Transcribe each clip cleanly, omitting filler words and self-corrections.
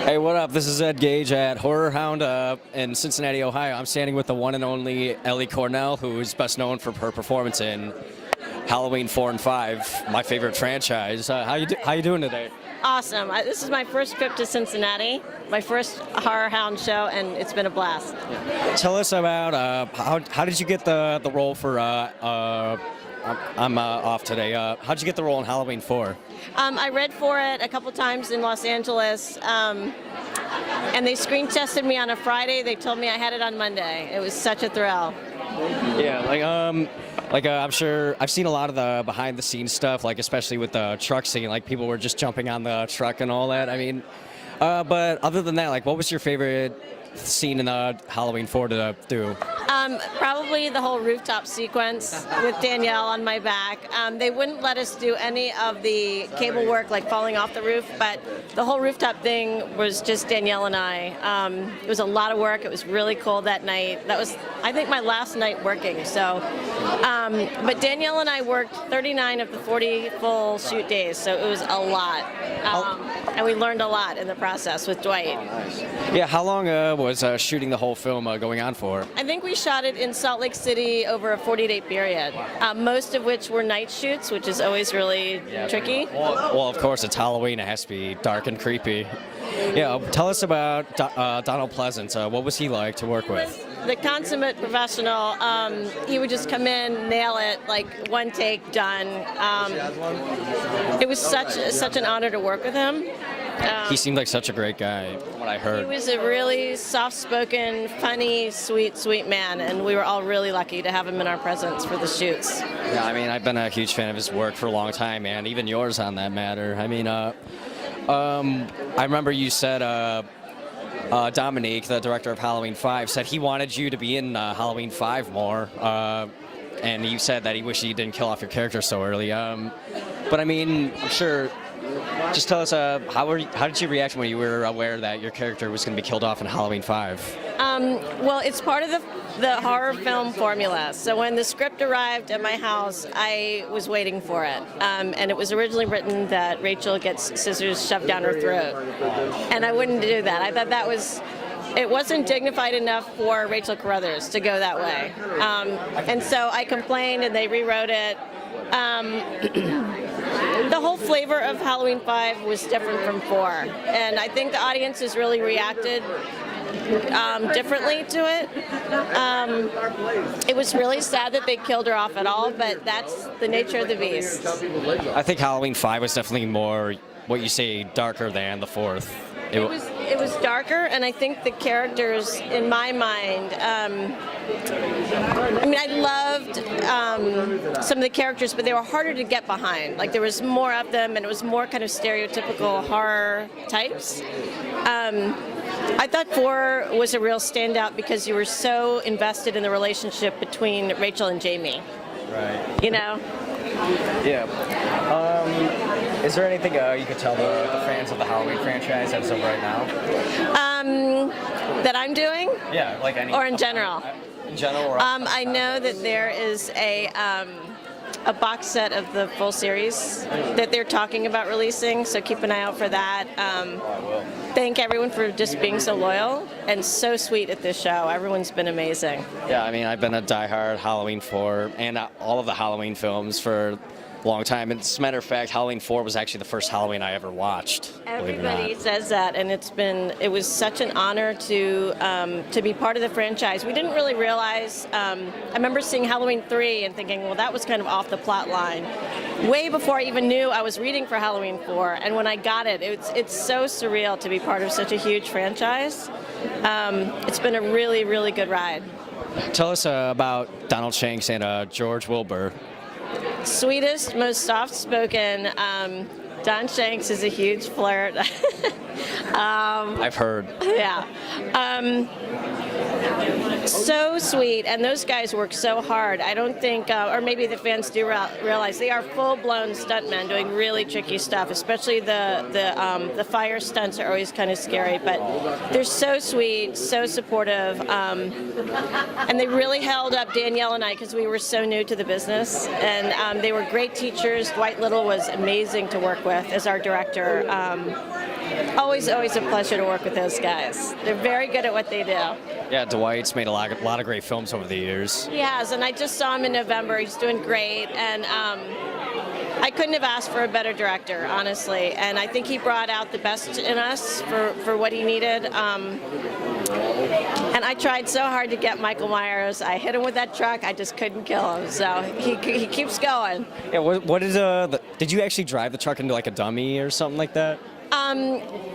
Hey, what up? This is Ed Gage at HorrorHound in Cincinnati, Ohio. I'm standing with the one and only Ellie Cornell, who is best known for her performance in Halloween 4 and 5, my favorite franchise. How you doing today? Awesome. This is my first trip to Cincinnati, my first HorrorHound show, and it's been a blast. Tell us about how did you get the role for I'm off today. How'd you get the role in Halloween 4? I read for it a couple times in Los Angeles, and they screen tested me on a Friday. They told me I had it on Monday. It was such a thrill. Yeah, I'm sure I've seen a lot of the behind the scenes stuff, like especially with the truck scene, like people were just jumping on the truck and all that. I mean, but other than that, like, what was your favorite scene in the Halloween 4 to do? Probably the whole rooftop sequence with Danielle on my back. They wouldn't let us do any of the cable work, like falling off the roof, but the whole rooftop thing was just Danielle and I. It was a lot of work. It was really cold that night. That was, I think, my last night working. So, but Danielle and I worked 39 of the 40 full shoot days, so it was a lot. And we learned a lot in the process with Dwight. Yeah, how long was shooting the whole film going on for? I think we shot it in Salt Lake City over a 40-day period, most of which were night shoots, which is always really tricky. Well, of course, it's Halloween. It has to be dark and creepy. Yeah, tell us about Donald Pleasence. What was he like to work with? The consummate professional. He would just come in, nail it, like one take, done. It was such an honor to work with him. He seemed like such a great guy, from what I heard. He was a really soft-spoken, funny, sweet man, and we were all really lucky to have him in our presence for the shoots. Yeah, I mean, I've been a huge fan of his work for a long time, and even yours on that matter. I mean, I remember you said Dominique, the director of Halloween 5, said he wanted you to be in Halloween 5 more, and you said that he wished you didn't kill off your character so early. But I mean, I'm sure. Just tell us, how did you react when you were aware that your character was going to be killed off in Halloween 5? Well, it's part of the horror film formula. So when the script arrived at my house, I was waiting for it. And it was originally written that Rachel gets scissors shoved down her throat. And I wouldn't do that. I thought it wasn't dignified enough for Rachel Carruthers to go that way. And so I complained, and they rewrote it. The whole flavor of Halloween 5 was different from 4, and I think the audience has really reacted differently to it. It was really sad that they killed her off at all, but that's the nature of the beast. I think Halloween 5 was definitely more, what you say, darker than the 4th. It was darker, and I think the characters, in my mind, I mean, I loved some of the characters, but they were harder to get behind. Like, there was more of them, and it was more kind of stereotypical horror types. I thought 4 was a real standout because you were so invested in the relationship between Rachel and Jamie. Right. You know? Yeah. Is there anything you could tell the fans of the Halloween franchise as of right now? That I'm doing? Yeah, like any. Or in general? In general. Or I know that there is a box set of the full series that they're talking about releasing, so keep an eye out for that. I will. Thank everyone for just being so loyal and so sweet at this show. Everyone's been amazing. Yeah, I mean, I've been a diehard Halloween 4 and all of the Halloween films for a long time. And as a matter of fact, Halloween 4 was actually the first Halloween I ever watched. Everybody says that, and it was such an honor to be part of the franchise. We didn't really realize. I remember seeing Halloween 3 and thinking, well, that was kind of off the plot line. Way before I even knew I was reading for Halloween 4, and when I got it, it's so surreal to be part of such a huge franchise. It's been a really, really good ride. Tell us about Donald Shanks and George Wilbur. Sweetest, most soft-spoken. Don Shanks is a huge flirt. I've heard. Yeah. So sweet, and those guys work so hard. I don't think, or maybe the fans do realize, they are full-blown stuntmen doing really tricky stuff. Especially the fire stunts are always kind of scary, but they're so sweet, so supportive, and they really held up Danielle and I because we were so new to the business, and they were great teachers. Dwight Little was amazing to work with as our director. Always a pleasure to work with those guys. They're very good at what they do. Yeah, Dwight's made a lot of great films over the years. He has, and I just saw him in November. He's doing great, and I couldn't have asked for a better director, honestly. And I think he brought out the best in us for what he needed. And I tried so hard to get Michael Myers. I hit him with that truck. I just couldn't kill him. So he keeps going. Yeah, what is did you actually drive the truck into like a dummy or something like that?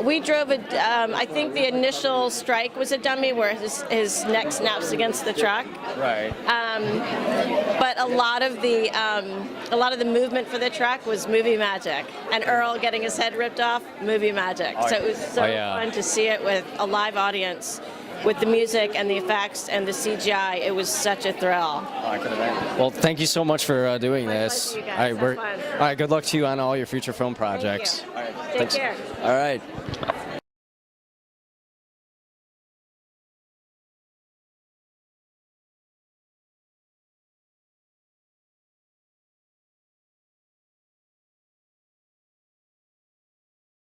We drove I think the initial strike was a dummy where his neck snaps against the truck. Right. But a lot of the movement for the truck was movie magic, and Earl getting his head ripped off, movie magic. So it was so fun to see it with a live audience, with the music and the effects and the CGI. It was such a thrill. Well, thank you so much for doing this. Pleasure, you guys. All right, good luck to you on all your future film projects. Take care. All right.